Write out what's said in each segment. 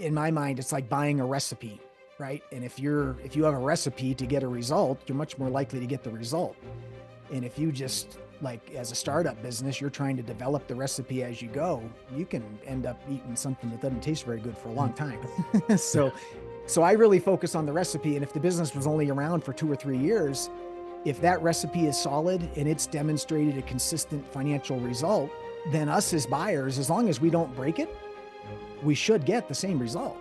in my mind, it's like buying a recipe, right? And if you have a recipe to get a result, you're much more likely to get the result. And if you just, like, as a startup business, you're trying to develop the recipe as you go, you can end up eating something that doesn't taste very good for a long time. So I really focus on the recipe. And if the business was only around for 2 or 3 years, if that recipe is solid and it's demonstrated a consistent financial result, then us as buyers, as long as we don't break it, we should get the same result.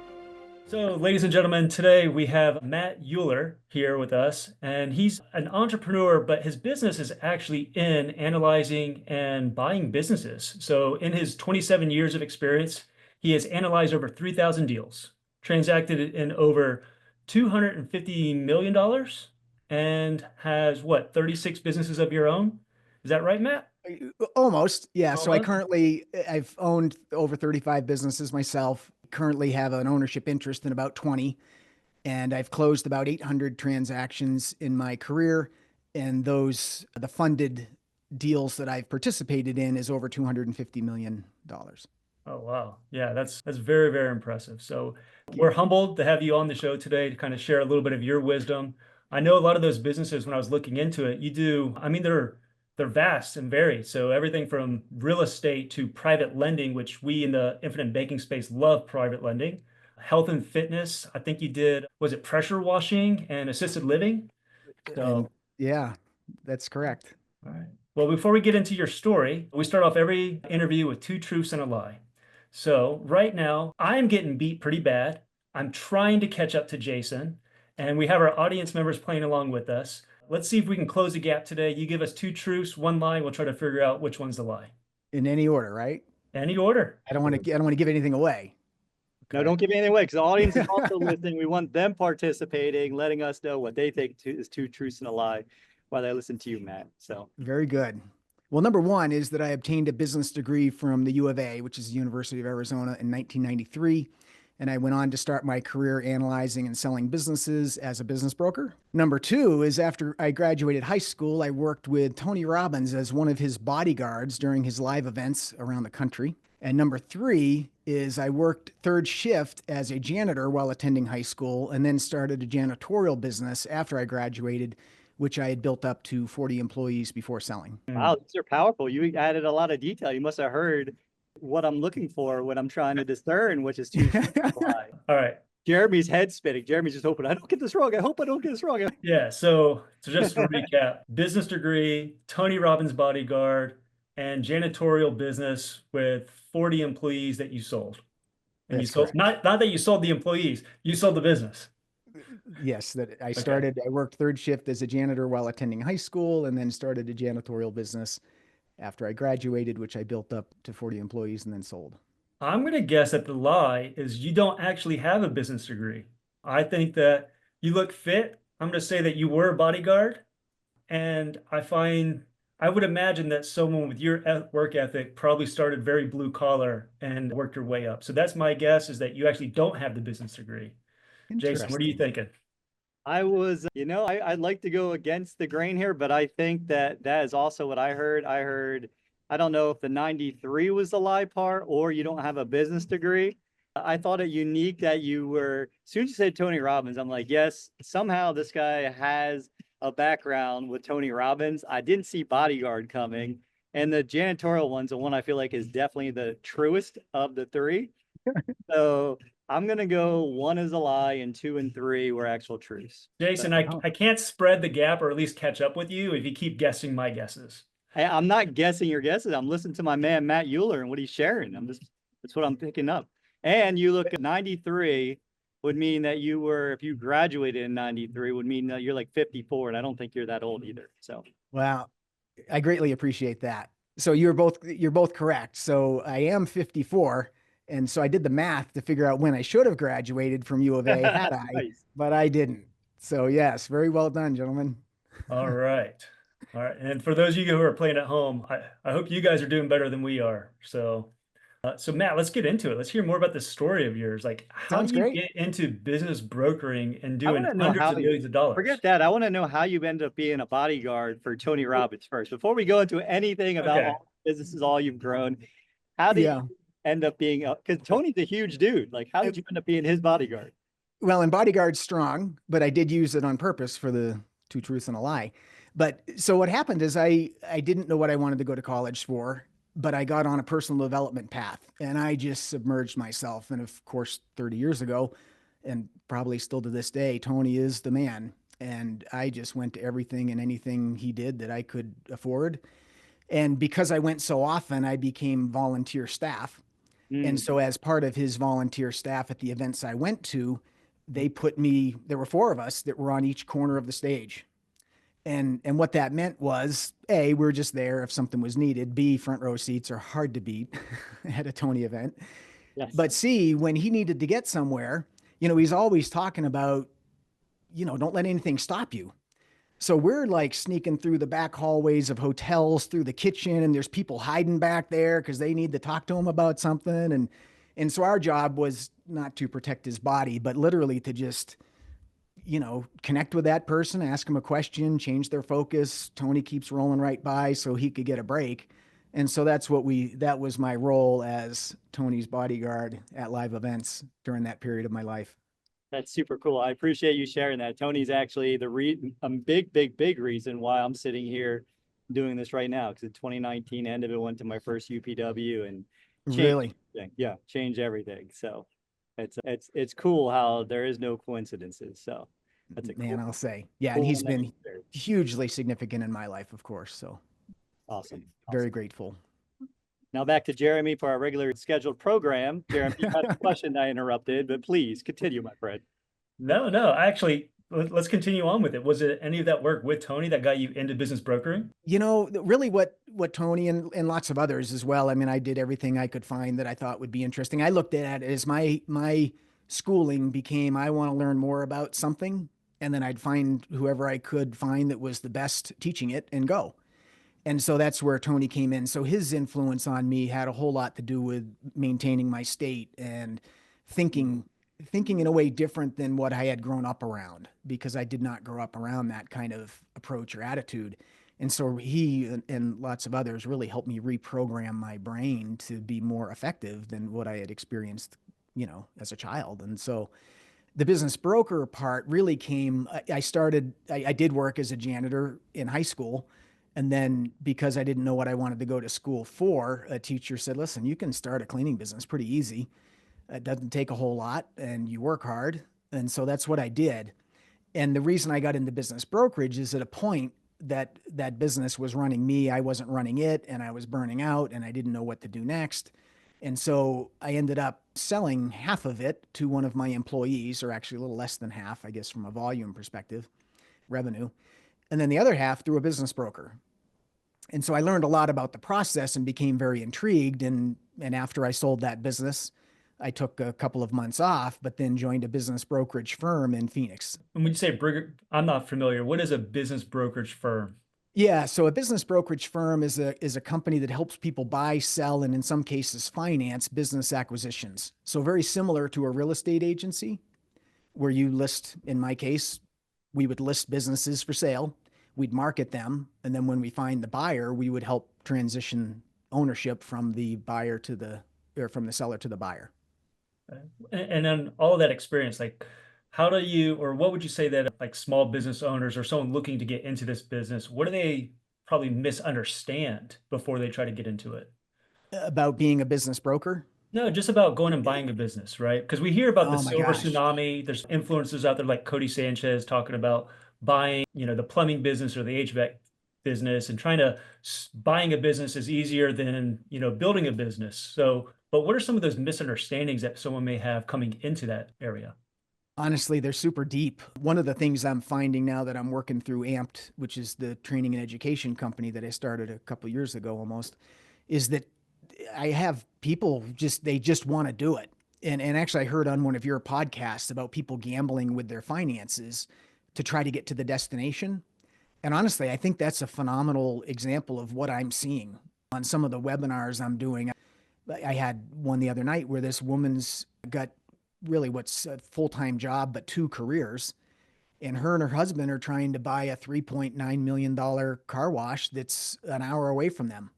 So, ladies and gentlemen, today we have Matt Uhler here with us, and he's an entrepreneur, but his business is actually in analyzing and buying businesses. So, in his 27 years of experience, he has analyzed over 3,000 deals, transacted in over $250 million, and has what, 36 businesses of your own? Is that right, Matt? Almost, yeah. So Almost. I've owned over 35 businesses myself. Currently have an ownership interest in about 20, and I've closed about 800 transactions in my career. And the funded deals that I've participated in is over $250 million. Oh, wow. Yeah, that's very, very impressive. So Thank we're you. humbled to have you on the show today to kind of share a little bit of your wisdom. I know a lot of those businesses, when I was looking into it, you do, I mean, they're vast and varied. So everything from real estate to private lending, which we in the infinite banking space love private lending, health and fitness. I think you did, was it pressure washing and assisted living? And So, yeah, that's correct. all right. Well, before we get into your story, we start off every interview with two truths and a lie. So right now, I'm getting beat pretty bad. I'm trying to catch up to Jason, and we have our audience members playing along with us. Let's see if we can close the gap today. You give us two truths, one lie. We'll try to figure out which one's the lie. In any order, right? Any order. I don't want to give anything away. No, Okay. don't give anything away because the audience is also listening. We want them participating, letting us know what they think is two truths and a lie while they listen to you, Matt. So Very good. Well, number one is that I obtained a business degree from the U of A, which is the University of Arizona, in 1993. And I went on to start my career analyzing and selling businesses as a business broker. Number two is after I graduated high school, I worked with Tony Robbins as one of his bodyguards during his live events around the country. And number three is I worked third shift as a janitor while attending high school and then started a janitorial business after I graduated, which I had built up to 40 employees before selling. wow, these are powerful. You added a lot of detail. You must have heard what I'm looking for when I'm trying to discern, which is two truths and a lie. All right. Jeremy's head spinning. Jeremy's just hoping I don't get this wrong. I hope I don't get this wrong. Yeah. So just to recap, business degree, Tony Robbins bodyguard, and janitorial business with 40 employees that you sold. And you That's sold correct. not that you sold the employees, you sold the business. Yes, that Okay. I worked third shift as a janitor while attending high school and then started a janitorial business after I graduated, which I built up to 40 employees and then sold. I'm going to guess that the lie is you don't actually have a business degree. I think that you look fit. I'm going to say that you were a bodyguard. And I would imagine that someone with your work ethic probably started very blue collar and worked your way up. So that's my guess, is that you actually don't have the business degree. Jason, what are you Interesting. thinking? I'd like to go against the grain here, but I think that is also what I heard. I don't know if the 93 was the lie part or you don't have a business degree. I thought it unique that as soon as you said Tony Robbins, I'm like, yes, somehow this guy has a background with Tony Robbins. I didn't see bodyguard coming. And the janitorial one's the one I feel like is definitely the truest of the three. So I'm going to go one is a lie and two and three were actual truths. Jason, I can't spread the gap or at least catch up with you if you keep guessing my guesses. I'm not guessing your guesses. I'm listening to my man, Matt Uhler, and what he's sharing. That's what I'm picking up. And you look at 93 would mean that if you graduated in 93 would mean that you're like 54. And I don't think you're that old either. So, Well, I greatly appreciate that. So you're both correct. So I am 54. And so I did the math to figure out when I should have graduated from U of A had I, nice. but I didn't. So yes, very well done, gentlemen. All right. All right. And for those of you who are playing at home, I hope you guys are doing better than we are. So Matt, let's get into it. Let's hear more about the story of yours. Like, how Sounds do you great. get into business brokering and I want doing to know hundreds how of millions of dollars? forget that. I want to know how you ended up being a bodyguard for Tony Robbins first. Before we go into anything about Okay. all businesses, all you've grown, how did Yeah. you end up being, because Tony's a huge dude. Like, how did you end up being his bodyguard? Well, and bodyguard's strong, but I did use it on purpose for the two truths and a lie. But so what happened is I didn't know what I wanted to go to college for, but I got on a personal development path and I just submerged myself. And of course, 30 years ago, and probably still to this day, Tony is the man. And I just went to everything and anything he did that I could afford. And because I went so often, I became volunteer staff. And Mm, so, as part of his volunteer staff at the events I went to, they put me, there were four of us that were on each corner of the stage. And what that meant was, A, we're just there if something was needed. B, front row seats are hard to beat at a Tony event. yes. But C, when he needed to get somewhere, he's always talking about, don't let anything stop you. So we're like sneaking through the back hallways of hotels, through the kitchen, and there's people hiding back there because they need to talk to him about something. And so our job was not to protect his body, but literally to just, connect with that person, ask them a question, change their focus. Tony keeps rolling right by so he could get a break. And so that was my role as Tony's bodyguard at live events during that period of my life. That's super cool. I appreciate you sharing that. Tony's actually a big reason why I'm sitting here doing this right now. Because in 2019, end of it, went to my first UPW and changed Really, everything. Yeah, changed everything. So it's cool how there is no coincidences. So that's a man, I'll say. Yeah. And cool he's one that been you shared. hugely significant in my life, of course. So Awesome. very Awesome. grateful. Now back to Jeremy for our regular scheduled program. Jeremy, you had a question I interrupted, but please continue, my friend. No, no, actually, let's continue on with it. Was it any of that work with Tony that got you into business brokering? Really what Tony and lots of others as well. I mean, I did everything I could find that I thought would be interesting. I looked at it as my schooling became, I want to learn more about something, and then I'd find whoever I could find that was the best teaching it and go. And so that's where Tony came in. So his influence on me had a whole lot to do with maintaining my state and thinking thinking in a way different than what I had grown up around, because I did not grow up around that kind of approach or attitude. And so he and lots of others really helped me reprogram my brain to be more effective than what I had experienced, as a child. And so the business broker part really came. I did work as a janitor in high school. And then because I didn't know what I wanted to go to school for, a teacher said, listen, you can start a cleaning business pretty easy. It doesn't take a whole lot and you work hard. And so that's what I did. And the reason I got into business brokerage is at a point that that business was running me. I wasn't running it and I was burning out and I didn't know what to do next. And so I ended up selling half of it to one of my employees, or actually a little less than half, I guess, from a volume perspective, revenue. And then the other half through a business broker. And so I learned a lot about the process and became very intrigued. And after I sold that business, I took a couple of months off, but then joined a business brokerage firm in Phoenix. And when you say broker, I'm not familiar. What is a business brokerage firm? Yeah, so a business brokerage firm is a company that helps people buy, sell, and in some cases finance business acquisitions. So very similar to a real estate agency where you list, in my case, we would list businesses for sale, we'd market them, and then when we find the buyer, we would help transition ownership from the buyer to the or from the seller to the buyer. And then all of that experience, like how do you, or what would you say that like small business owners or someone looking to get into this business, what do they probably misunderstand before they try to get into it? About being a business broker. No, just about going and buying a business, right? Because we hear about the Oh my silver gosh. tsunami. There's influencers out there like Cody Sanchez talking about buying, the plumbing business or the HVAC business and trying to buying a business is easier than, building a business. So, but what are some of those misunderstandings that someone may have coming into that area? Honestly, they're super deep. One of the things I'm finding now that I'm working through Amped, which is the training and education company that I started a couple of years ago almost, is that I have people they just want to do it. And actually I heard on one of your podcasts about people gambling with their finances to try to get to the destination. And honestly, I think that's a phenomenal example of what I'm seeing on some of the webinars I'm doing. I had one the other night where this woman's got really what's a full-time job, but two careers. And her and her husband are trying to buy a $3.9 million car wash that's an hour away from them.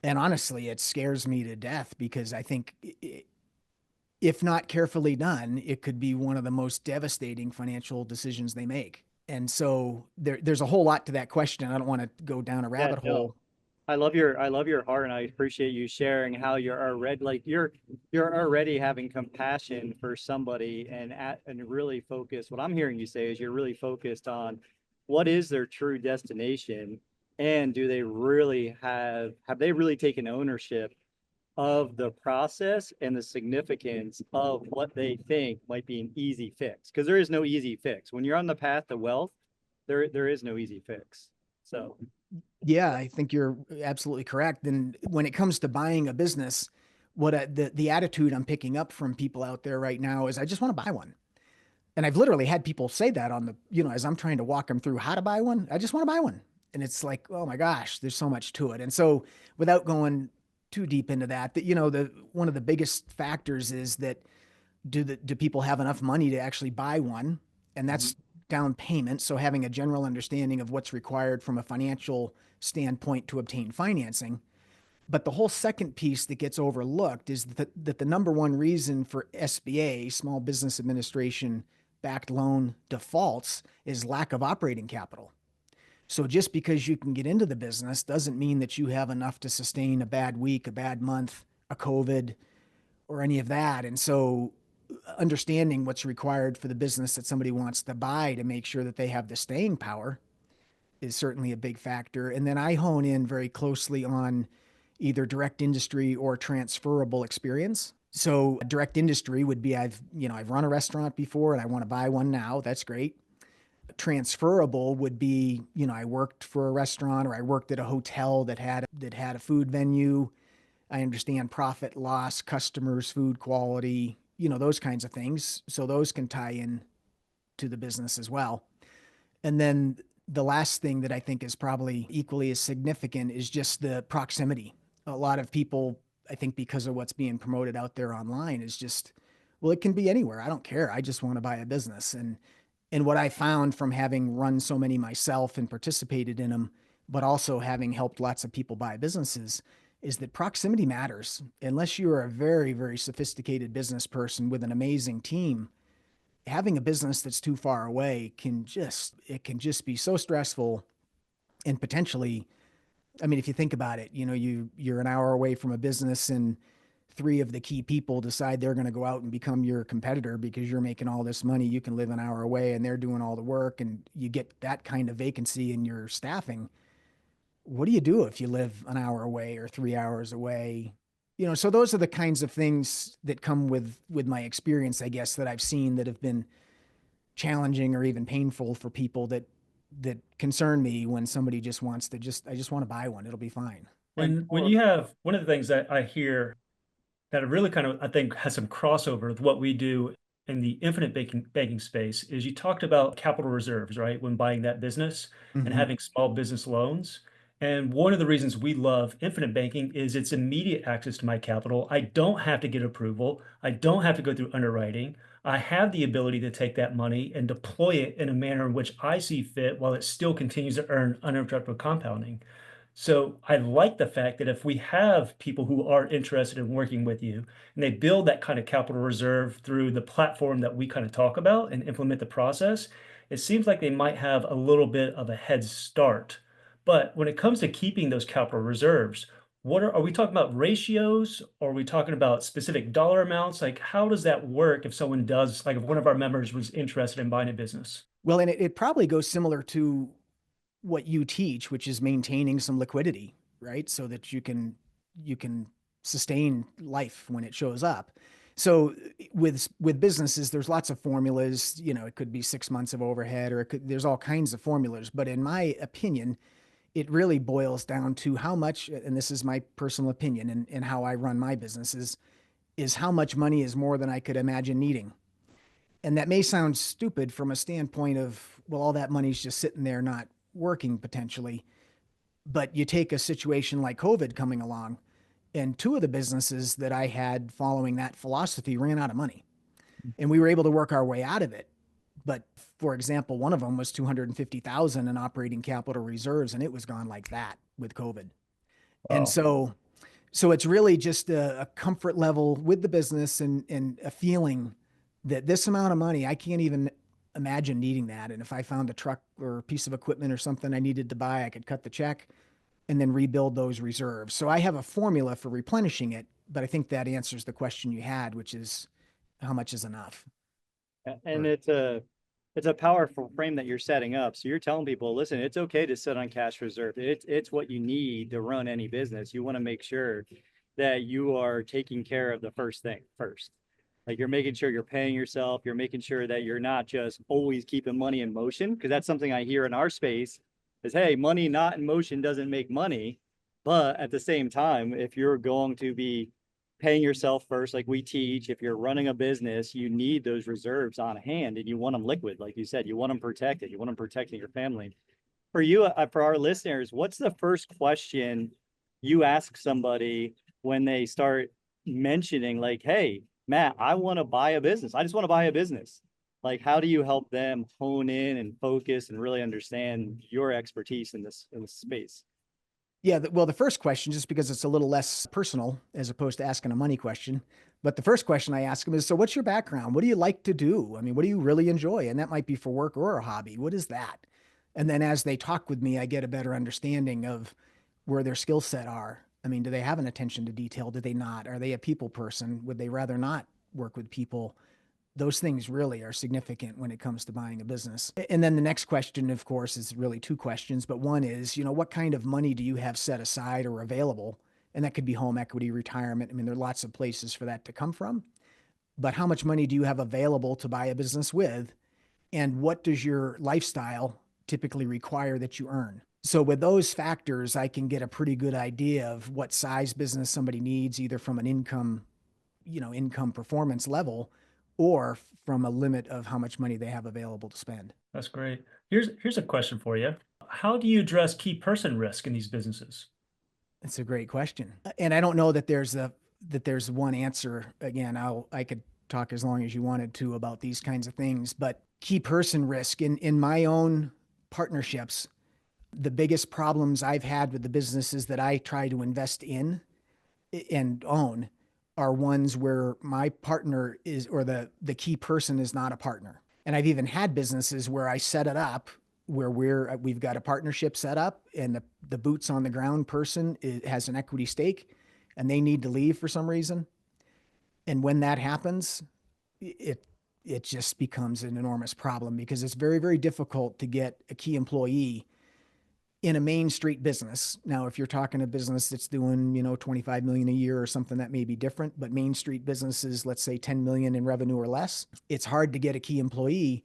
And honestly, it scares me to death because I think if not carefully done, it could be one of the most devastating financial decisions they make. And so there's a whole lot to that question. I don't want to go down a Yeah, rabbit no. hole. I love your heart, and I appreciate you sharing how you're already like you're already having compassion for somebody and really focused. What I'm hearing you say is you're really focused on what is their true destination, and do they really have they really taken ownership of the process and the significance of what they think might be an easy fix? Because there is no easy fix. When you're on the path to wealth, there is no easy fix. So Yeah, I think you're absolutely correct. And when it comes to buying a business, the attitude I'm picking up from people out there right now is I just want to buy one. And I've literally had people say that on the, as I'm trying to walk them through how to buy one, I just want to buy one. And it's like, oh my gosh, there's so much to it. And so without going too deep into that, the one of the biggest factors is that do people have enough money to actually buy one? And mhm. that's down payment. So having a general understanding of what's required from a financial standpoint to obtain financing. But the whole second piece that gets overlooked is that the number one reason for SBA, Small Business Administration backed loan defaults, is lack of operating capital. So just because you can get into the business doesn't mean that you have enough to sustain a bad week, a bad month, a COVID, or any of that. And so understanding what's required for the business that somebody wants to buy to make sure that they have the staying power is certainly a big factor. And then I hone in very closely on either direct industry or transferable experience. So direct industry would be I've run a restaurant before and I want to buy one now. That's great. Transferable would be, I worked for a restaurant or I worked at a hotel that had a food venue. I understand profit loss, customers, food quality, those kinds of things. So those can tie in to the business as well. And then the last thing that I think is probably equally as significant is just the proximity. A lot of people, I think, because of what's being promoted out there online, is just, well, it can be anywhere. I don't care. I just want to buy a business. And what I found from having run so many myself and participated in them, but also having helped lots of people buy businesses, is that proximity matters. Unless you are a very, very sophisticated business person with an amazing team, having a business that's too far away can just be so stressful and potentially, I mean, if you think about it, you're an hour away from a business and three of the key people decide they're going to go out and become your competitor because you're making all this money. You can live an hour away and they're doing all the work, and you get that kind of vacancy in your staffing. What do you do if you live an hour away or 3 hours away? So those are the kinds of things that come with my experience, I guess, that I've seen that have been challenging or even painful for people that concern me when somebody just wants to I just want to buy one. It'll be fine. And When you have one of the things that I hear that really kind of, I think, has some crossover with what we do in the infinite banking space is you talked about capital reserves, right? When buying that business and Mm-hmm. having small business loans. And one of the reasons we love infinite banking is it's immediate access to my capital. I don't have to get approval. I don't have to go through underwriting. I have the ability to take that money and deploy it in a manner in which I see fit while it still continues to earn uninterrupted compounding. So I like the fact that if we have people who are interested in working with you and they build that kind of capital reserve through the platform that we kind of talk about and implement the process, it seems like they might have a little bit of a head start. But when it comes to keeping those capital reserves, are we talking about ratios? Or are we talking about specific dollar amounts? Like, how does that work if someone does, like if one of our members was interested in buying a business? Well, and it probably goes similar to what you teach, which is maintaining some liquidity, right? So that you can sustain life when it shows up. So with businesses, there's lots of formulas. It could be 6 months of overhead, or there's all kinds of formulas. But in my opinion, it really boils down to how much, and this is my personal opinion and how I run my businesses, is how much money is more than I could imagine needing. And that may sound stupid from a standpoint of, well, all that money's just sitting there not working potentially. But you take a situation like COVID coming along, and two of the businesses that I had following that philosophy ran out of money. And we were able to work our way out of it. But for example, one of them was 250,000 in operating capital reserves, and it was gone like that with COVID. And Wow. so So it's really just a comfort level with the business and a feeling that this amount of money, I can't even imagine needing that. And if I found a truck or a piece of equipment or something I needed to buy, I could cut the check and then rebuild those reserves. So I have a formula for replenishing it, but I think that answers the question you had, which is how much is enough? And it's a powerful frame that you're setting up. So you're telling people, listen, it's okay to sit on cash reserve. It's what you need to run any business. You want to make sure that you are taking care of the first thing first. Like you're making sure you're paying yourself. You're making sure that you're not just always keeping money in motion. Cause that's something I hear in our space is, hey, money not in motion doesn't make money. But at the same time, if you're going to be paying yourself first, like we teach, if you're running a business, you need those reserves on hand and you want them liquid. Like you said, you want them protected. You want them protecting your family. For you, for our listeners, what's the first question you ask somebody when they start mentioning like, hey, Matt, I want to buy a business. I just want to buy a business. Like, how do you help them hone in and focus and really understand your expertise in this space? Yeah, well, the first question, just because it's a little less personal as opposed to asking a money question, but the first question I ask them is, so what's your background? What do you like to do? I mean, what do you really enjoy? And that might be for work or a hobby. What is that? And then as they talk with me, I get a better understanding of where their skill set are. I mean, do they have an attention to detail? Do they not? Are they a people person? Would they rather not work with people? Those things really are significant when it comes to buying a business. And then the next question, of course, is really two questions, but one is, what kind of money do you have set aside or available? And that could be home equity, retirement. I mean, there are lots of places for that to come from. But how much money do you have available to buy a business with? And what does your lifestyle typically require that you earn? So with those factors, I can get a pretty good idea of what size business somebody needs, either from an income performance level or from a limit of how much money they have available to spend. That's great. Here's a question for you. How do you address key person risk in these businesses? It's a great question. And I don't know that there's one answer. Again, I could talk as long as you wanted to about these kinds of things, but key person risk in my own partnerships, the biggest problems I've had with the businesses that I try to invest in and own are ones where my partner is, or the key person is not a partner. And I've even had businesses where I set it up where we've got a partnership set up and the boots on the ground person has an equity stake and they need to leave for some reason. And when that happens, it it just becomes an enormous problem because it's very, very difficult to get a key employee in a main street business. Now, if you're talking a business that's doing, 25 million a year or something, that may be different, but main street businesses, let's say 10 million in revenue or less, it's hard to get a key employee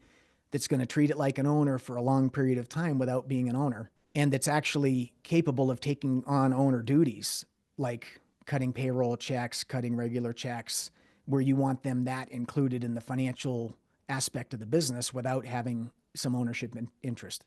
that's going to treat it like an owner for a long period of time without being an owner, and that's actually capable of taking on owner duties like cutting payroll checks, cutting regular checks, where you want them that included in the financial aspect of the business without having some ownership interest.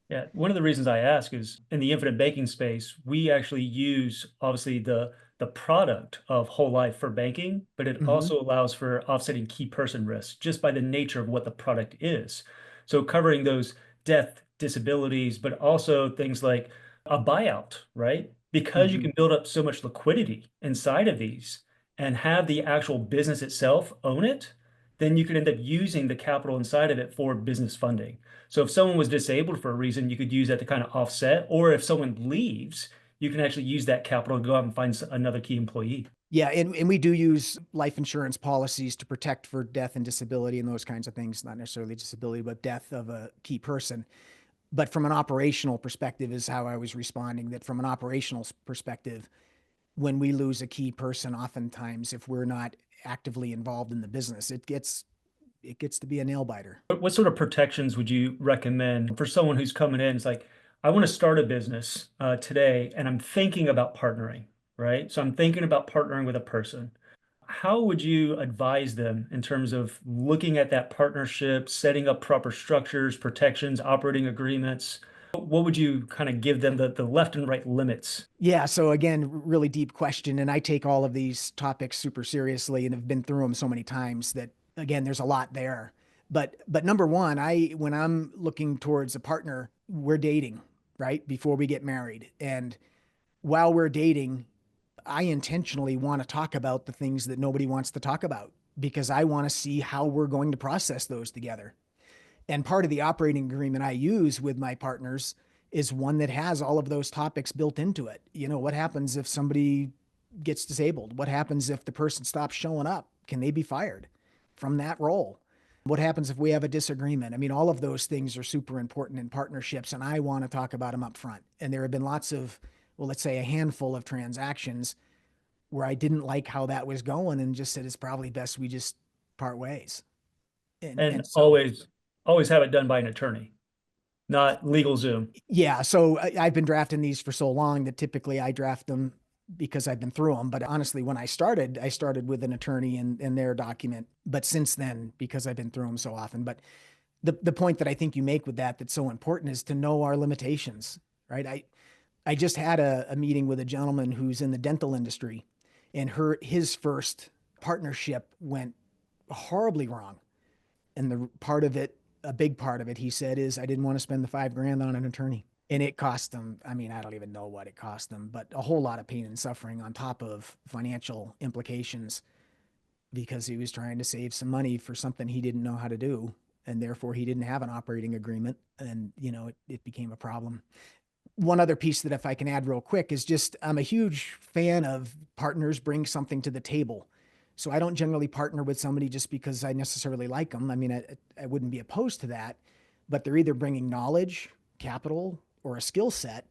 Yeah, one of the reasons I ask is in the infinite banking space, we actually use obviously the product of whole life for banking, but it also allows for offsetting key person risk just by the nature of what the product is. So covering those death, disabilities, but also things like a buyout, right? Because you can build up so much liquidity inside of these and have the actual business itself own it, then you could end up using the capital inside of it for business funding. So if someone was disabled for a reason, you could use that to kind of offset, or if someone leaves, you can actually use that capital to go out and find another key employee. Yeah, and we do use life insurance policies to protect for death and disability and those kinds of things, not necessarily disability, but death of a key person. But from an operational perspective is how I was responding, that from an operational perspective, when we lose a key person, oftentimes, if we're not actively involved in the business, it gets to be a nail biter. What sort of protections would you recommend for someone who's coming in? It's like, I want to start a business today, and I'm thinking about partnering, right? So I'm thinking about partnering with a person. How would you advise them in terms of looking at that partnership, setting up proper structures, protections, operating agreements? What would you kind of give them the left and right limits? Yeah. So again, really deep question. And I take all of these topics super seriously and have been through them so many times that again, there's a lot there. But number one, when I'm looking towards a partner, we're dating, right? Before we get married. And while we're dating, I intentionally want to talk about the things that nobody wants to talk about because I want to see how we're going to process those together. And part of the operating agreement I use with my partners is one that has all of those topics built into it. You know, what happens if somebody gets disabled? What happens if the person stops showing up? Can they be fired from that role? What happens if we have a disagreement? I mean, all of those things are super important in partnerships, and I want to talk about them up front. And there have been lots of, well, let's say a handful of transactions where I didn't like how that was going and just said it's probably best we just part ways. And And and so always have it done by an attorney, not legal Zoom. yeah, so I've been drafting these for so long that typically I draft them because I've been through them. But honestly, when I started with an attorney and their document. But since then, because I've been through them so often. But the point that I think you make with that's so important is to know our limitations, right? I just had a meeting with a gentleman who's in the dental industry, and his first partnership went horribly wrong. And the part of it, a big part of it, he said, is I didn't want to spend the $5,000 on an attorney. And it cost them, I mean, I don't even know what it cost them, but a whole lot of pain and suffering on top of financial implications because he was trying to save some money for something he didn't know how to do. And therefore, he didn't have an operating agreement. And, it became a problem. One other piece that if I can add real quick is just I'm a huge fan of partners bring something to the table. So I don't generally partner with somebody just because I necessarily like them. I mean, I wouldn't be opposed to that, but they're either bringing knowledge, capital, or a skill set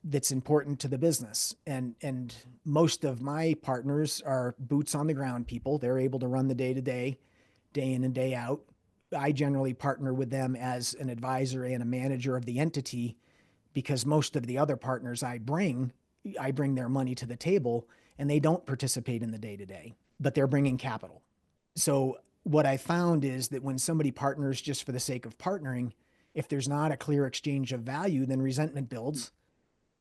that's important to the business. And most of my partners are boots on the ground people. They're able to run the day to day, day in and day out. I generally partner with them as an advisor and a manager of the entity because most of the other partners I bring their money to the table and they don't participate in the day to day, but they're bringing capital. So what I found is that when somebody partners just for the sake of partnering, if there's not a clear exchange of value, then resentment builds,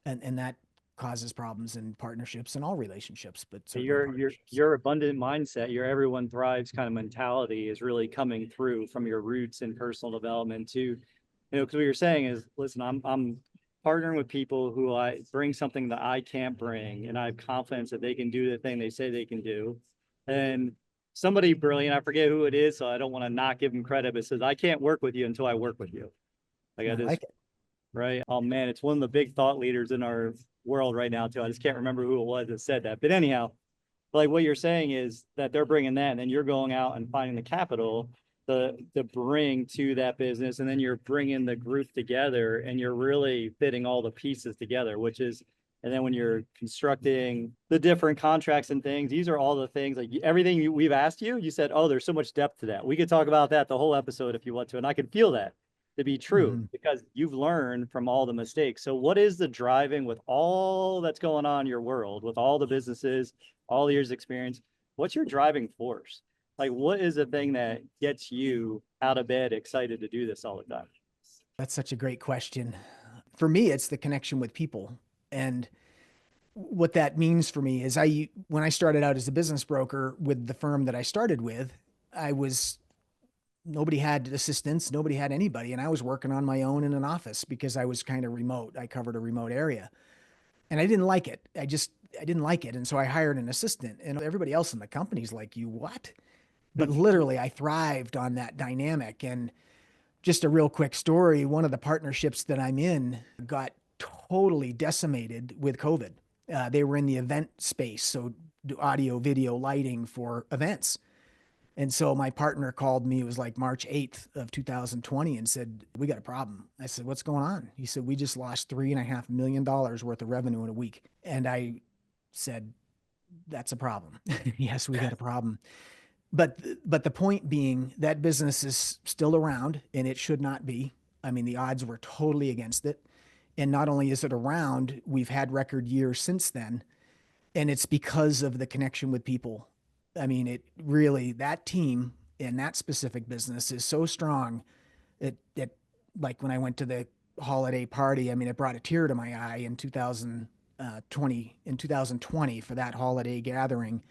and that causes problems in partnerships and all relationships, but certainly partnerships. Your abundant mindset, your everyone thrives kind of mentality is really coming through from your roots in personal development too. Because what you're saying is, listen, I'm partnering with people who I bring something that I can't bring, and I have confidence that they can do the thing they say they can do. And somebody brilliant, I forget who it is, so I don't want to not give them credit, but says, I can't work with you until I work with you. Like I I just like it. right? Oh man, it's one of the big thought leaders in our world right now too. I just can't remember who it was that said that. But anyhow, like what you're saying is that they're bringing that, and then you're going out and finding the capital to bring to that business, and then you're bringing the group together, and you're really fitting all the pieces together, which is, and then when you're constructing the different contracts and things, these are all the things like everything we've asked you, you said, oh, there's so much depth to that. We could talk about that the whole episode if you want to, and I can feel that to be true because you've learned from all the mistakes. So what is the driving with all that's going on in your world, with all the businesses, all the years experience? What's your driving force? Like, what is the thing that gets you out of bed excited to do this all the time? That's such a great question. For me, it's the connection with people. And what that means for me is when I started out as a business broker with the firm that I started with, I was nobody had assistants, nobody had anybody, and I was working on my own in an office because I was kind of remote. I covered a remote area. And I didn't like it. I didn't like it. And so I hired an assistant, and everybody else in the company's like, "You what?" But literally I thrived on that dynamic. And just a real quick story, one of the partnerships that I'm in got totally decimated with COVID. They were in the event space, so do audio, video, lighting for events. And so my partner called me, it was like March 8th of 2020, and said, we got a problem. I said, what's going on? He said, we just lost $3.5 million worth of revenue in a week. And I said, that's a problem. Yes, we got a problem. But the point being that business is still around, and it should not be. I mean, the odds were totally against it. And not only is it around, we've had record years since then. And it's because of the connection with people. I mean, it really, that team in that specific business is so strong that like when I went to the holiday party, I mean, it brought a tear to my eye in 2020 for that holiday gathering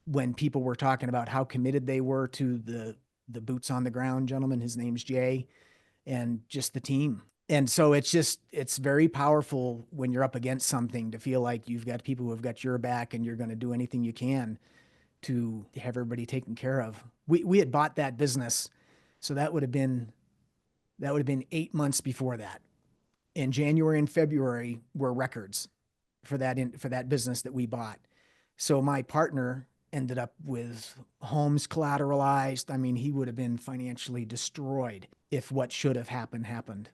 when people were talking about how committed they were to the boots on the ground gentleman. His name's Jay, and just the team. And so it's very powerful when you're up against something to feel like you've got people who have got your back and you're going to do anything you can to have everybody taken care of. We had bought that business. So that would have been 8 months before that. In January and February were records for that business that we bought. So my partner ended up with homes collateralized. I mean, he would have been financially destroyed if what should have happened happened.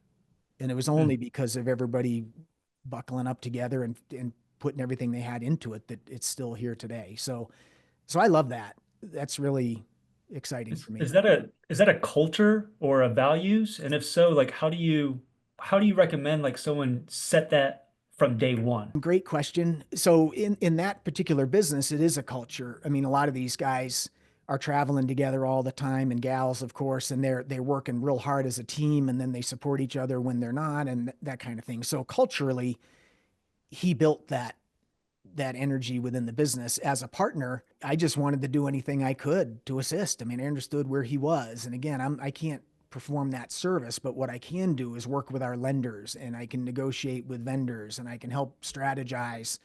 And it was Mm. only because of everybody buckling up together and putting everything they had into it that it's still here today. So I love that. That's really exciting for me. Is that a culture or a values? And if so, like how do you recommend like someone set that from day one? Great question. So in that particular business, it is a culture. I mean, a lot of these guys are traveling together all the time, and gals, of course, and they're working real hard as a team, and then they support each other when they're not, and that kind of thing. So culturally, he built that energy within the business. As a partner, I just wanted to do anything I could to assist. I mean, I understood where he was. And again, I can't perform that service, but what I can do is work with our lenders, and I can negotiate with vendors, and I can help strategize.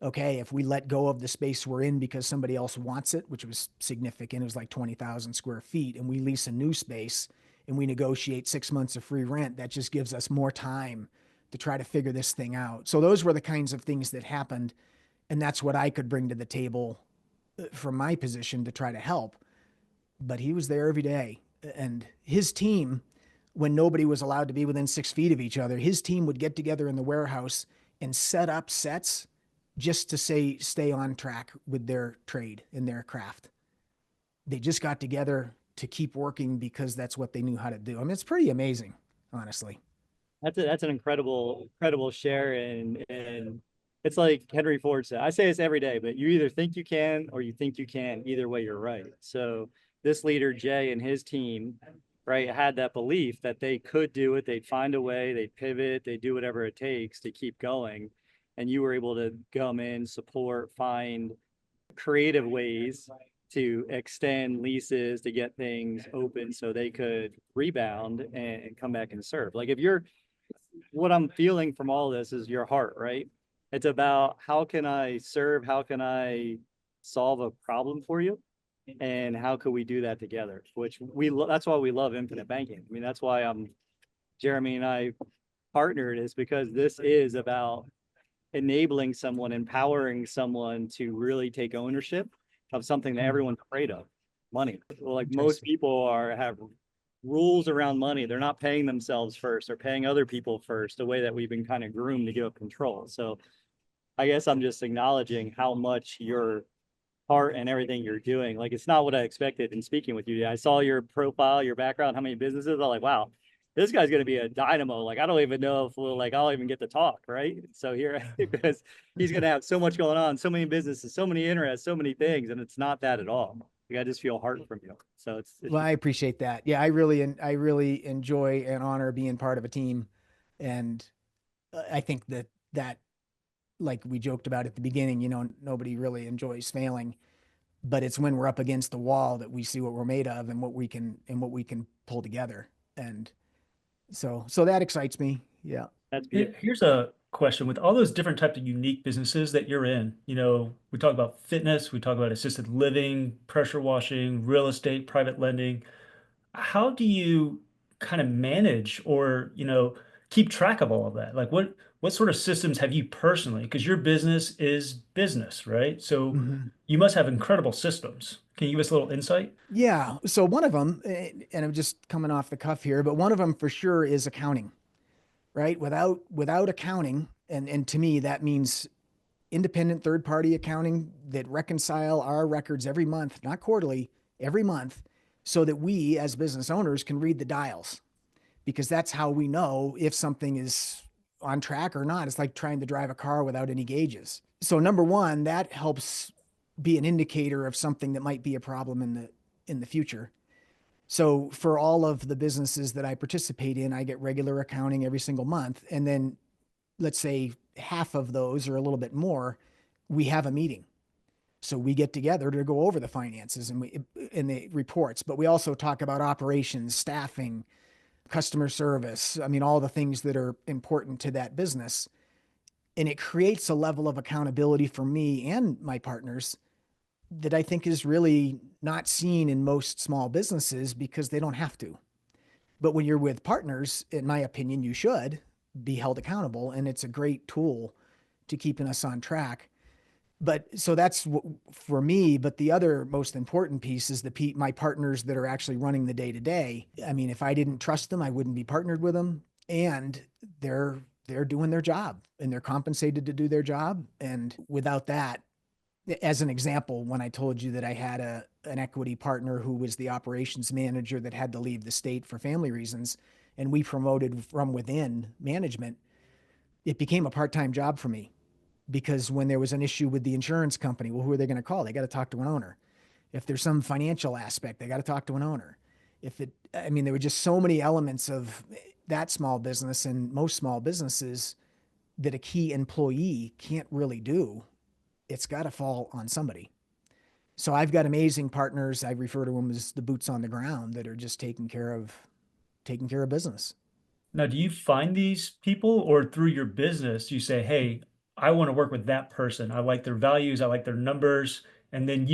Okay, if we let go of the space we're in because somebody else wants it, which was significant, it was like 20,000 square feet, and we lease a new space and we negotiate 6 months of free rent, that just gives us more time to try to figure this thing out. So those were the kinds of things that happened. And that's what I could bring to the table from my position to try to help. But he was there every day. And his team, when nobody was allowed to be within 6 feet of each other, his team would get together in the warehouse and set up sets just to stay on track with their trade and their craft. They just got together to keep working because that's what they knew how to do. I mean, it's pretty amazing, honestly. That's an incredible share, and it's like Henry Ford said. I say this every day, but you either think you can or you think you can. Either way, you're right. So this leader Jay and his team, right, had that belief that they could do it. They'd find a way. They'd pivot. They'd do whatever it takes to keep going. And you were able to come in, support, find creative ways to extend leases to get things open so they could rebound and come back and serve. Like if you're what I'm feeling from all this is your heart, right? It's about how can I serve? How can I solve a problem for you? And how could we do that together? Which that's why we love Infinite Banking. I mean, that's why Jeremy and I partnered, is because this is about enabling someone, empowering someone to really take ownership of something that everyone's afraid of, money. Like most people have rules around money. They're not paying themselves first. They're paying other people first, the way that we've been kind of groomed to give up control. So I guess I'm just acknowledging how much your heart and everything you're doing. Like, it's not what I expected in speaking with you. I saw your profile, your background, how many businesses. I'm like, wow, this guy's going to be a dynamo. Like, I don't even know if I'll even get to talk. Right. So here, because he's going to have so much going on, so many businesses, so many interests, so many things. And it's not that at all. Like, I just feel heart from you. So Well, I appreciate that. Yeah, I really enjoy and honor being part of a team. And I think that like we joked about at the beginning, nobody really enjoys failing, but it's when we're up against the wall that we see what we're made of and what we can pull together. And so that excites me. Yeah. that's beautiful. Here's a question. With all those different types of unique businesses that you're in, we talk about fitness, we talk about assisted living, pressure washing, real estate, private lending. How do you kind of manage or, keep track of all of that? Like what sort of systems have you personally? Because your business is business, right? So Mhm. you must have incredible systems. Can you give us a little insight? Yeah. So one of them, and I'm just coming off the cuff here, but one of them for sure is accounting, right? Without accounting, and to me that means independent third party accounting that reconcile our records every month, not quarterly, every month, so that we as business owners can read the dials, because that's how we know if something is on track or not. It's like trying to drive a car without any gauges. So number one, that helps be an indicator of something that might be a problem in the future. So for all of the businesses that I participate in, I get regular accounting every single month. And then let's say half of those or a little bit more, we have a meeting. So we get together to go over the finances and the reports, but we also talk about operations, staffing, customer service. I mean, all the things that are important to that business. And it creates a level of accountability for me and my partners that I think is really not seen in most small businesses because they don't have to. But when you're with partners, in my opinion, you should be held accountable. And it's a great tool to keeping us on track. But so that's for me. But the other most important piece is my partners that are actually running the day to day. I mean, if I didn't trust them, I wouldn't be partnered with them. And they're they're doing their job and they're compensated to do their job. And without that, as an example, when I told you that I had an equity partner who was the operations manager that had to leave the state for family reasons, and we promoted from within management, it became a part-time job for me because when there was an issue with the insurance company, well, who are they going to call? They got to talk to an owner. If there's some financial aspect, they got to talk to an owner. I mean, there were just so many elements of that small business and most small businesses that a key employee can't really do. It's got to fall on somebody. So I've got amazing partners. I refer to them as the boots on the ground that are just taking care of business. Now, do you find these people, or through your business, you say, hey, I want to work with that person. I like their values, I like their numbers. And then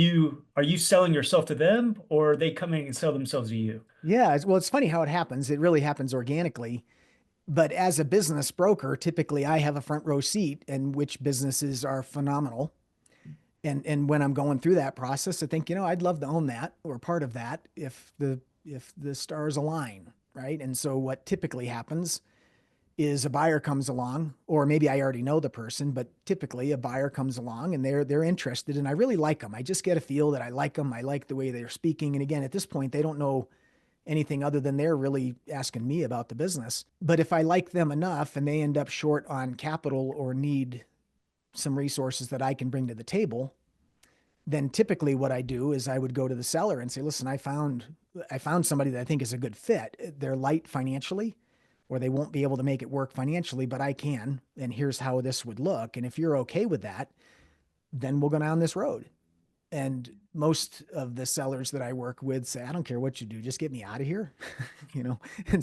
are you selling yourself to them, or are they coming and sell themselves to you? Yeah, well, it's funny how it happens. It really happens organically. But as a business broker, typically I have a front row seat in which businesses are phenomenal. And when I'm going through that process, I think, I'd love to own that or part of that if the stars align, right? And so what typically happens is a buyer comes along, or maybe I already know the person, but typically a buyer comes along and they're interested, and I really like them. I just get a feel that I like them. I like the way they're speaking. And again, at this point, they don't know anything other than they're really asking me about the business. But if I like them enough and they end up short on capital or need some resources that I can bring to the table, then typically what I do is I would go to the seller and say, listen, I found somebody that I think is a good fit. They're light financially, or they won't be able to make it work financially, but I can. And here's how this would look. And if you're okay with that, then we'll go down this road. And most of the sellers that I work with say, I don't care what you do, just get me out of here. you know? And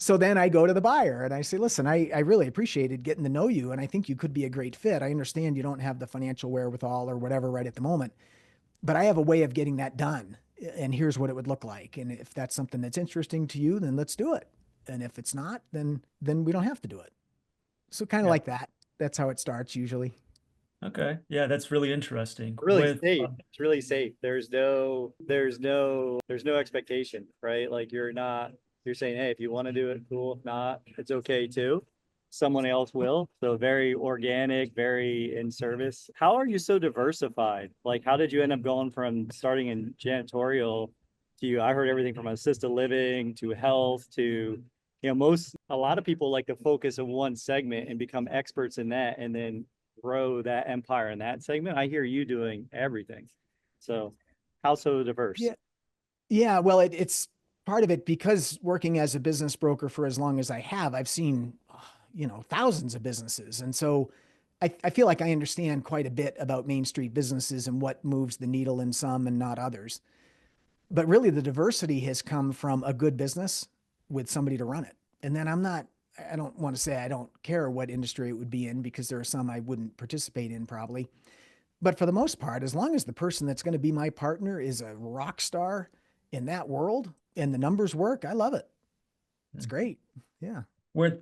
so then I go to the buyer and I say, listen, I really appreciated getting to know you. And I think you could be a great fit. I understand you don't have the financial wherewithal or whatever right at the moment, but I have a way of getting that done. And here's what it would look like. And if that's something that's interesting to you, then let's do it. And if it's not, then we don't have to do it. So kind of Yeah. like that. That's how it starts usually. Okay. Yeah, that's really interesting. Really safe. It's really safe. There's no expectation, right? Like you're saying, hey, if you want to do it, cool. If not, it's okay too. Someone else will. So very organic, very in service. How are you so diversified? Like, how did you end up going from starting in janitorial to, I heard everything from assisted living to health to, a lot of people like to focus on one segment and become experts in that and then grow that empire in that segment. I hear you doing everything. So how so diverse? Yeah. Yeah. Well, it's part of it because working as a business broker for as long as I have, I've seen, thousands of businesses. And so I feel like I understand quite a bit about Main Street businesses and what moves the needle in some and not others. But really, the diversity has come from a good business with somebody to run it. And then I don't want to say I don't care what industry it would be in because there are some I wouldn't participate in probably. But for the most part, as long as the person that's going to be my partner is a rock star in that world and the numbers work, I love it. It's great. Yeah. We're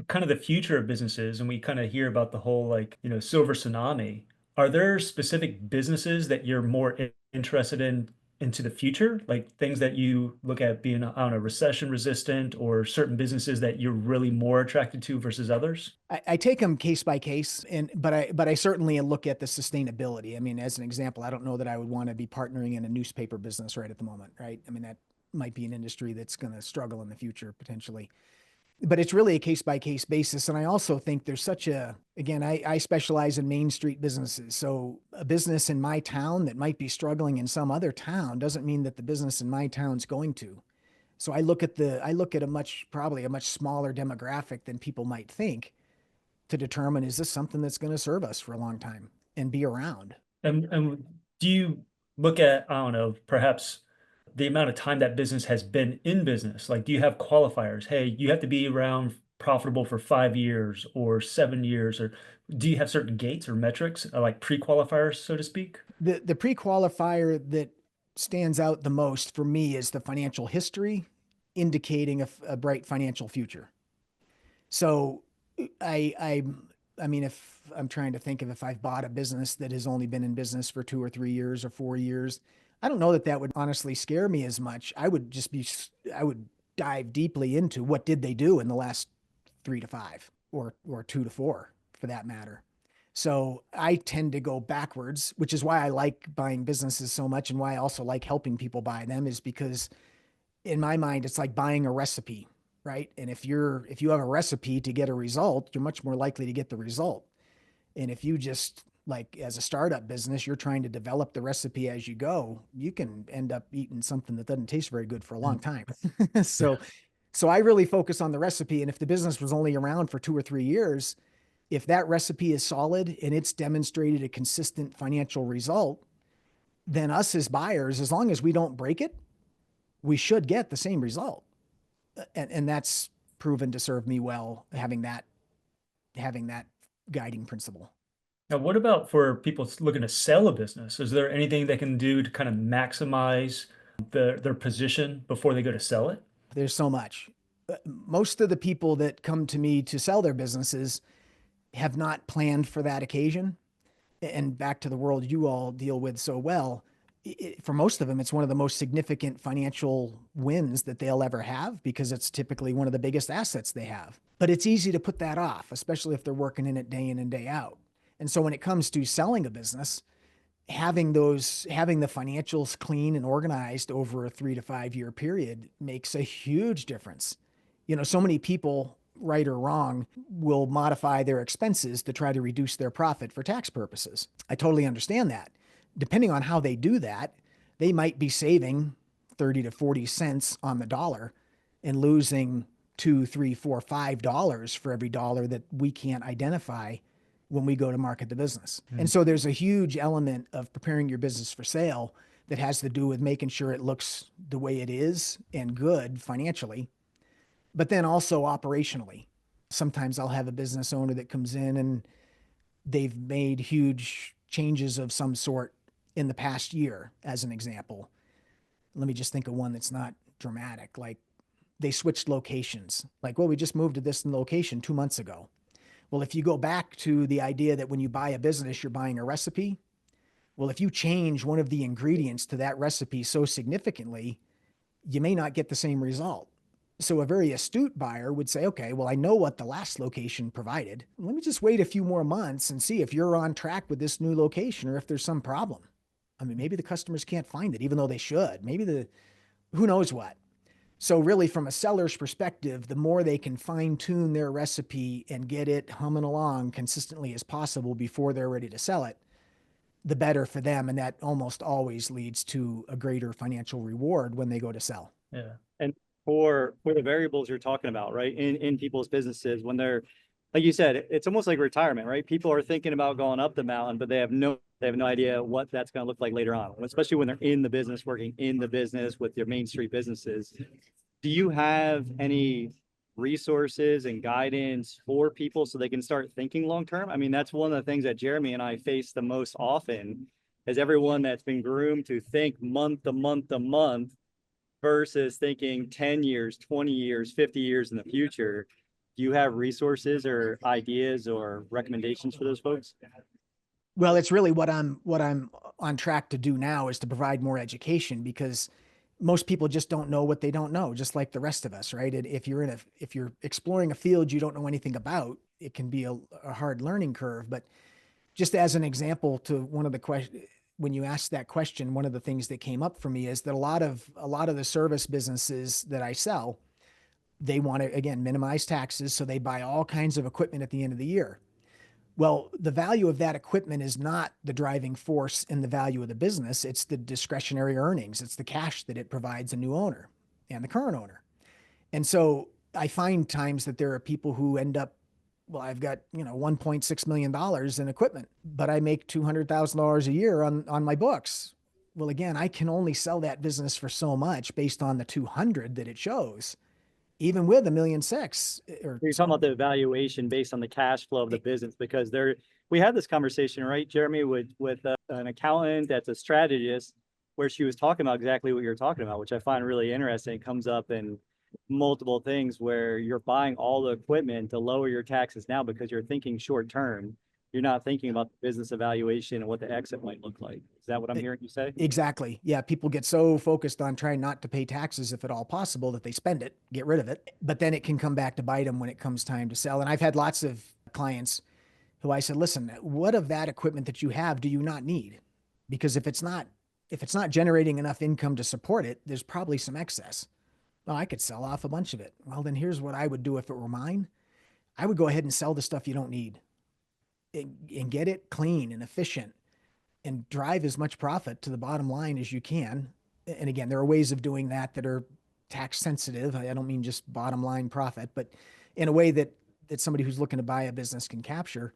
kind of the future of businesses, and we kind of hear about the whole like, silver tsunami. Are there specific businesses that you're more interested in into the future? Like things that you look at being, I don't know, recession resistant, or certain businesses that you're really more attracted to versus others? I take them case by case, but I certainly look at the sustainability. I mean, as an example, I don't know that I would want to be partnering in a newspaper business right at the moment, right? I mean, that might be an industry that's going to struggle in the future potentially. But it's really a case by case basis. And I also think there's again, I specialize in Main Street businesses. So a business in my town that might be struggling in some other town doesn't mean that the business in my town's going to. So I look at probably a much smaller demographic than people might think to determine, is this something that's going to serve us for a long time and be around? And do you look at, I don't know, perhaps the amount of time that business has been in business? Like, do you have qualifiers? Hey, you have to be around profitable for 5 years or 7 years, or do you have certain gates or metrics, like pre-qualifiers, so to speak? The pre-qualifier that stands out the most for me is the financial history indicating a bright financial future. So I, I, I mean, if I'm trying to think of if I've bought a business that has only been in business for 2 or 3 years or 4 years, I don't know that that would honestly scare me as much. I would dive deeply into what did they do in the last 3 to 5 or 2 to 4 for that matter. So I tend to go backwards, which is why I like buying businesses so much and why I also like helping people buy them is because in my mind, it's like buying a recipe, right? And if you have a recipe to get a result, you're much more likely to get the result. And if you just like as a startup business, you're trying to develop the recipe as you go, you can end up eating something that doesn't taste very good for a long time. Yeah. so so I really focus on the recipe. And if the business was only around for 2 or 3 years, if that recipe is solid and it's demonstrated a consistent financial result, then us as buyers, as long as we don't break it, we should get the same result. And that's proven to serve me well, having that guiding principle. Now, what about for people looking to sell a business? Is there anything they can do to kind of maximize their position before they go to sell it? There's so much. Most of the people that come to me to sell their businesses have not planned for that occasion. And back to the world you all deal with so well, for most of them, it's one of the most significant financial wins that they'll ever have because it's typically one of the biggest assets they have. But it's easy to put that off, especially if they're working in it day in and day out. And so when it comes to selling a business, having the financials clean and organized over a 3 to 5 year period makes a huge difference. So many people, right or wrong, will modify their expenses to try to reduce their profit for tax purposes. I totally understand that. Depending on how they do that, they might be saving 30 to 40 cents on the dollar and losing two, three, four, $5 for every dollar that we can't identify when we go to market the business. And so there's a huge element of preparing your business for sale that has to do with making sure it looks the way it is and good financially, but then also operationally. Sometimes I'll have a business owner that comes in and they've made huge changes of some sort in the past year, as an example. Let me just think of one that's not dramatic. Like they switched locations. Like, well, we just moved to this location 2 months ago. Well, if you go back to the idea that when you buy a business, you're buying a recipe. Well, if you change one of the ingredients to that recipe so significantly, you may not get the same result. So a very astute buyer would say, okay, well, I know what the last location provided. Let me just wait a few more months and see if you're on track with this new location or if there's some problem. I mean, maybe the customers can't find it, even though they should. Who knows what? So really from a seller's perspective, the more they can fine tune their recipe and get it humming along consistently as possible before they're ready to sell it, the better for them. And that almost always leads to a greater financial reward when they go to sell. Yeah. And for the variables you're talking about, right, in people's businesses, when they're, like you said, it's almost like retirement, right? People are thinking about going up the mountain, but they have no idea what that's going to look like later on, especially when they're in the business, working in the business with their Main Street businesses. Do you have any resources and guidance for people so they can start thinking long term? I mean, that's one of the things that Jeremy and I face the most often is everyone that's been groomed to think month to month to month versus thinking 10 years, 20 years, 50 years in the future. Do you have resources or ideas or recommendations for those folks? Well, it's really what I'm on track to do now is to provide more education because most people just don't know what they don't know, just like the rest of us, right? And if you're exploring a field you don't know anything about, it can be a hard learning curve. But just as an example to one of the questions, when you asked that question, one of the things that came up for me is that a lot of the service businesses that I sell, they want to, again, minimize taxes. So they buy all kinds of equipment at the end of the year. Well, the value of that equipment is not the driving force in the value of the business. It's the discretionary earnings. It's the cash that it provides a new owner and the current owner. And so I find times that there are people who end up, well, I've got, $1.6 million in equipment, but I make $200,000 a year on my books. Well, again, I can only sell that business for so much based on the 200 that it shows, even with 1,600,000 or You're talking about the evaluation based on the cash flow of the business, because we had this conversation, right, Jeremy, with an accountant that's a strategist, where she was talking about exactly what you're talking about, which I find really interesting. It comes up in multiple things where you're buying all the equipment to lower your taxes now because you're thinking short term. You're not thinking about the business evaluation and what the exit might look like. Is that what I'm hearing you say? Exactly. Yeah. People get so focused on trying not to pay taxes, if at all possible, that they spend it, get rid of it. But then it can come back to bite them when it comes time to sell. And I've had lots of clients who I said, listen, what of that equipment that you have do you not need? Because if it's not generating enough income to support it, there's probably some excess. Well, I could sell off a bunch of it. Well, then here's what I would do if it were mine. I would go ahead and sell the stuff you don't need and get it clean and efficient and drive as much profit to the bottom line as you can. And again, there are ways of doing that that are tax sensitive. I don't mean just bottom line profit, but in a way that somebody who's looking to buy a business can capture.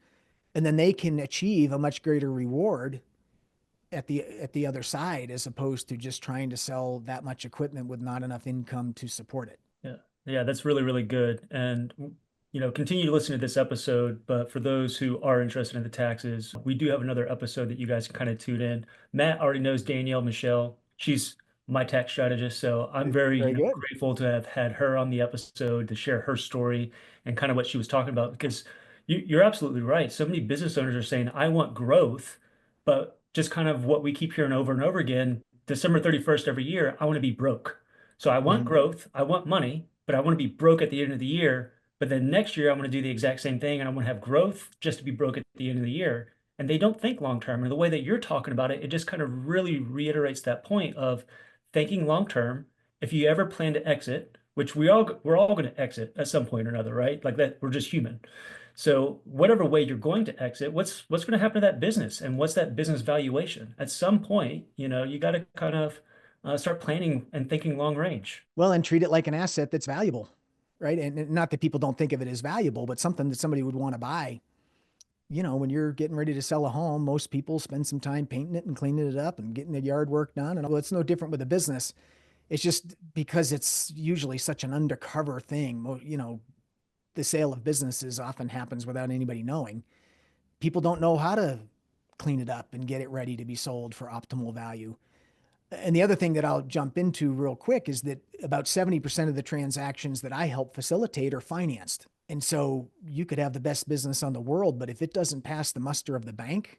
And then they can achieve a much greater reward at the other side, as opposed to just trying to sell that much equipment with not enough income to support it. Yeah. Yeah, that's really, really good. And, continue to listen to this episode. But for those who are interested in the taxes, we do have another episode that you guys can kind of tune in. Matt already knows Danielle Michelle. She's my tax strategist. So I'm very, Very good. grateful to have had her on the episode to share her story and kind of what she was talking about, because you're absolutely right. So many business owners are saying, I want growth, but just kind of what we keep hearing over and over again, December 31st every year, I want to be broke. So I want growth, I want money, but I want to be broke at the end of the year. But then next year, I'm going to do the exact same thing and I'm going to have growth just to be broke at the end of the year. And they don't think long term. And the way that you're talking about it, it just kind of really reiterates that point of thinking long term. If you ever plan to exit, which we're all going to exit at some point or another, right? Like that, we're just human. So whatever way you're going to exit, what's going to happen to that business, and what's that business valuation? At some point, you got to kind of start planning and thinking long range. Well, and treat it like an asset that's valuable, right? And not that people don't think of it as valuable, but something that somebody would want to buy. When you're getting ready to sell a home, most people spend some time painting it and cleaning it up and getting the yard work done. And well, it's no different with a business. It's just because it's usually such an undercover thing. The sale of businesses often happens without anybody knowing. People don't know how to clean it up and get it ready to be sold for optimal value. And the other thing that I'll jump into real quick is that about 70% of the transactions that I help facilitate are financed. And so you could have the best business on the world, but if it doesn't pass the muster of the bank,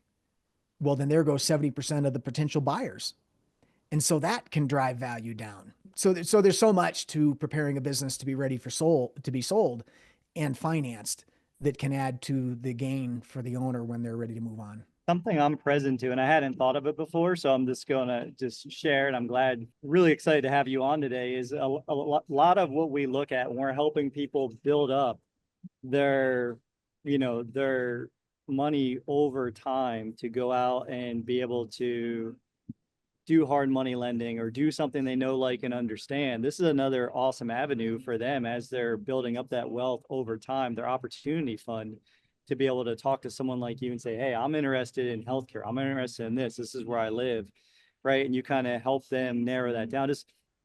well, then there goes 70% of the potential buyers. And so that can drive value down. So there's so much to preparing a business to be ready to be sold and financed that can add to the gain for the owner when they're ready to move on. Something I'm present to, and I hadn't thought of it before, so I'm just gonna share, and I'm glad, really excited to have you on today, is a lot of what we look at when we're helping people build up their money over time to go out and be able to do hard money lending or do something they know, like, and understand. This is another awesome avenue for them as they're building up that wealth over time, their opportunity fund, to be able to talk to someone like you and say, hey, I'm interested in healthcare. I'm interested in this. This is where I live. Right. And you kind of help them narrow that down.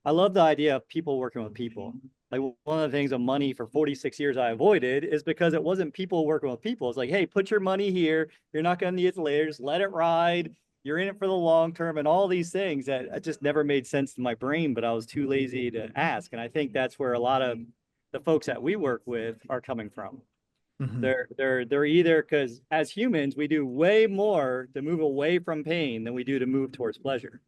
I love the idea of people working with people. Like, one of the things of money for 46 years I avoided is because it wasn't people working with people. It's like, hey, put your money here. You're not going to need it later. Just let it ride. You're in it for the long term, and all these things that just never made sense to my brain, but I was too lazy to ask. And I think that's where a lot of the folks that we work with are coming from. Mm-hmm. They're either, because as humans, we do way more to move away from pain than we do to move towards pleasure.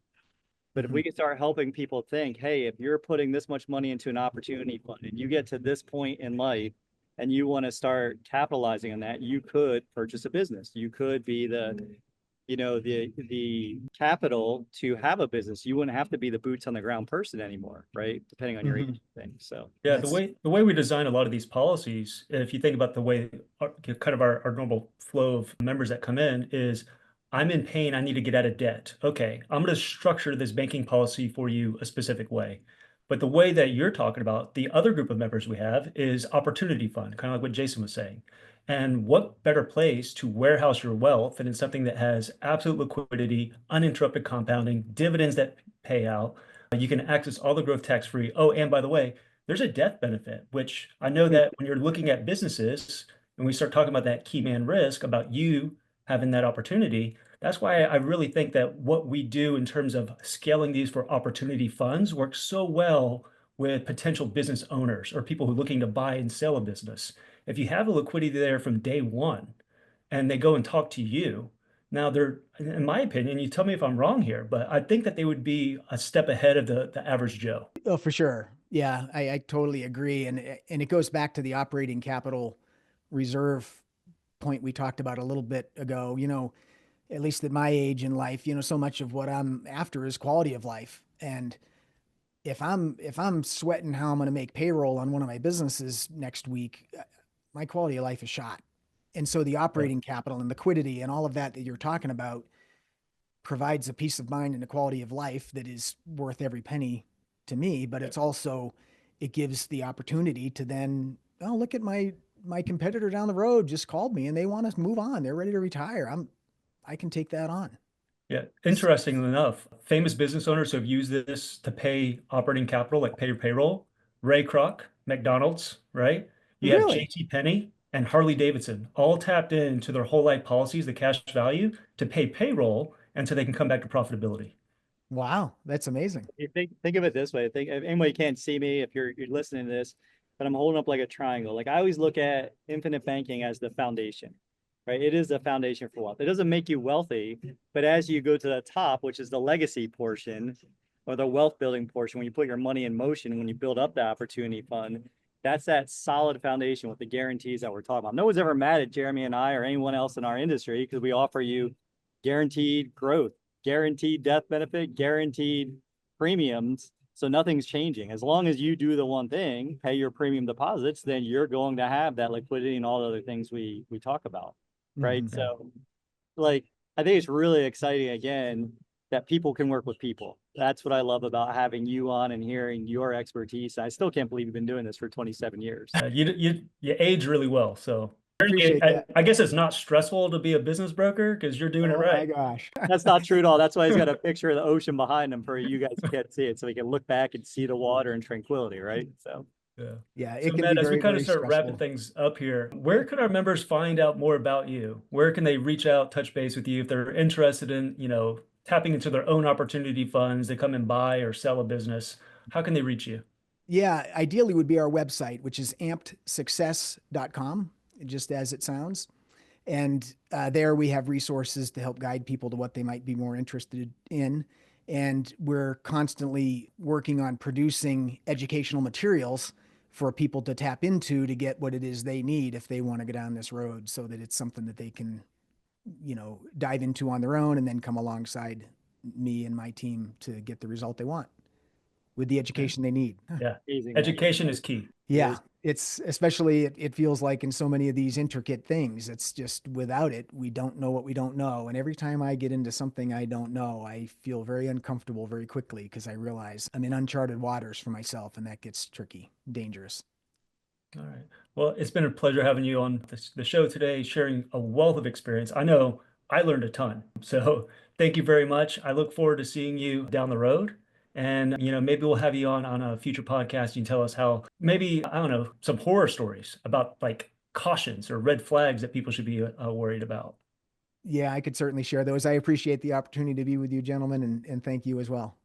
But if we can start helping people think, hey, if you're putting this much money into an opportunity fund and you get to this point in life and you want to start capitalizing on that, you could purchase a business. You could be the capital to have a business. You wouldn't have to be the boots on the ground person anymore, right? Depending on your age thing. So yeah, the way we design a lot of these policies, if you think about the way our normal flow of members that come in is, I'm in pain, I need to get out of debt. Okay, I'm going to structure this banking policy for you a specific way. But the way that you're talking about, the other group of members we have is opportunity fund, kind of like what Jason was saying. And what better place to warehouse your wealth than in something that has absolute liquidity, uninterrupted compounding, dividends that pay out. You can access all the growth tax-free. Oh, and by the way, there's a death benefit, which I know that when you're looking at businesses and we start talking about that key man risk, about you having that opportunity, that's why I really think that what we do in terms of scaling these for opportunity funds works so well with potential business owners or people who are looking to buy and sell a business. If you have a liquidity there from day one and they go and talk to you, now they're, in my opinion, you tell me if I'm wrong here, but I think that they would be a step ahead of the average Joe. Oh, for sure. Yeah, I totally agree. And it goes back to the operating capital reserve point we talked about a little bit ago. At least at my age in life, so much of what I'm after is quality of life. And if I'm sweating how I'm going to make payroll on one of my businesses next week, my quality of life is shot. And so the Yeah. operating capital and liquidity and all of that you're talking about provides a peace of mind and a quality of life that is worth every penny to me. But it's also, it gives the opportunity to then, oh, look at my competitor down the road just called me and they want to move on. They're ready to retire. I can take that on. Yeah, interestingly enough, famous business owners who have used this to pay operating capital, like pay your payroll, Ray Kroc, McDonald's, right? You have Really? JC Penney and Harley Davidson, all tapped into their whole life policies, the cash value, to pay payroll and so they can come back to profitability. Wow. That's amazing. You think of it this way. Think if anybody can't see me if you're listening to this, but I'm holding up like a triangle. Like I always look at infinite banking as the foundation, right? It is the foundation for wealth. It doesn't make you wealthy, but as you go to the top, which is the legacy portion or the wealth building portion, when you put your money in motion, when you build up the opportunity fund, that's that solid foundation with the guarantees that we're talking about. No one's ever mad at Jeremy and I or anyone else in our industry because we offer you guaranteed growth, guaranteed death benefit, guaranteed premiums. So nothing's changing. As long as you do the one thing, pay your premium deposits, then you're going to have that liquidity and all the other things we talk about. Right. Mhm. So like I think it's really exciting again that people can work with people. That's what I love about having you on and hearing your expertise. I still can't believe you've been doing this for 27 years. You age really well. So I appreciate that. I guess it's not stressful to be a business broker because you're doing it Oh my right. gosh. That's not true at all. That's why he's got a picture of the ocean behind him for you guys can't see it. So he can look back and see the water and tranquility, right? So Yeah. Yeah, So it can be Matt, as we very, kind of very start wrapping stressful. things up here, where can our members find out more about you? Where can they reach out, touch base with you if they're interested in, tapping into their own opportunity funds, they come and buy or sell a business? How can they reach you? Yeah, ideally would be our website, which is ampedsuccess.com, just as it sounds. And there we have resources to help guide people to what they might be more interested in. And we're constantly working on producing educational materials for people to tap into to get what it is they need if they want to go down this road so that it's something that they can, dive into on their own and then come alongside me and my team to get the result they want with the Yeah. education they need. Yeah. amazing, man. Education is key. Yeah, is. it's especially it feels like in so many of these intricate things, it's just without it, we don't know what we don't know. And every time I get into something I don't know, I feel very uncomfortable very quickly because I realize I'm in uncharted waters for myself, and that gets tricky, dangerous. All right. Well, it's been a pleasure having you on the show today, sharing a wealth of experience. I know I learned a ton. So thank you very much. I look forward to seeing you down the road. And, maybe we'll have you on a future podcast. You can tell us how maybe, I don't know, some horror stories about like cautions or red flags that people should be worried about. Yeah, I could certainly share those. I appreciate the opportunity to be with you, gentlemen, and thank you as well.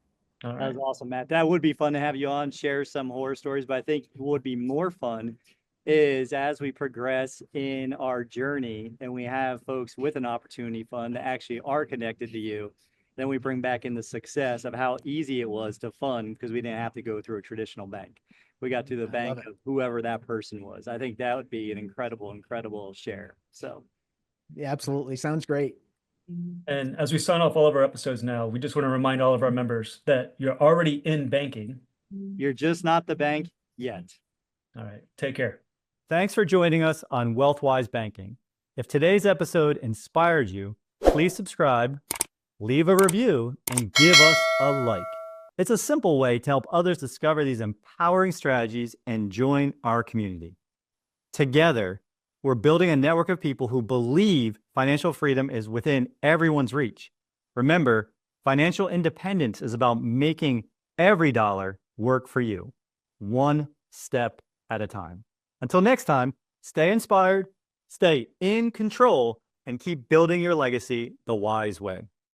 All That was right. awesome, Matt. That would be fun to have you on, share some horror stories. But I think what would be more fun is as we progress in our journey and we have folks with an opportunity fund that actually are connected to you, then we bring back in the success of how easy it was to fund because we didn't have to go through a traditional bank. We got to the I love bank it. of whoever that person was. I think that would be an incredible, incredible share. So Yeah, absolutely. Sounds great. And as we sign off all of our episodes now, we just want to remind all of our members that you're already in banking. you're just not the bank yet. All right. Take care. Thanks for joining us on WealthWise Banking. If today's episode inspired you, please subscribe, leave a review, and give us a like. It's a simple way to help others discover these empowering strategies and join our community. Together, We're building a network of people who believe financial freedom is within everyone's reach. Remember, financial independence is about making every dollar work for you, one step at a time. Until next time, stay inspired, stay in control, and keep building your legacy the wise way.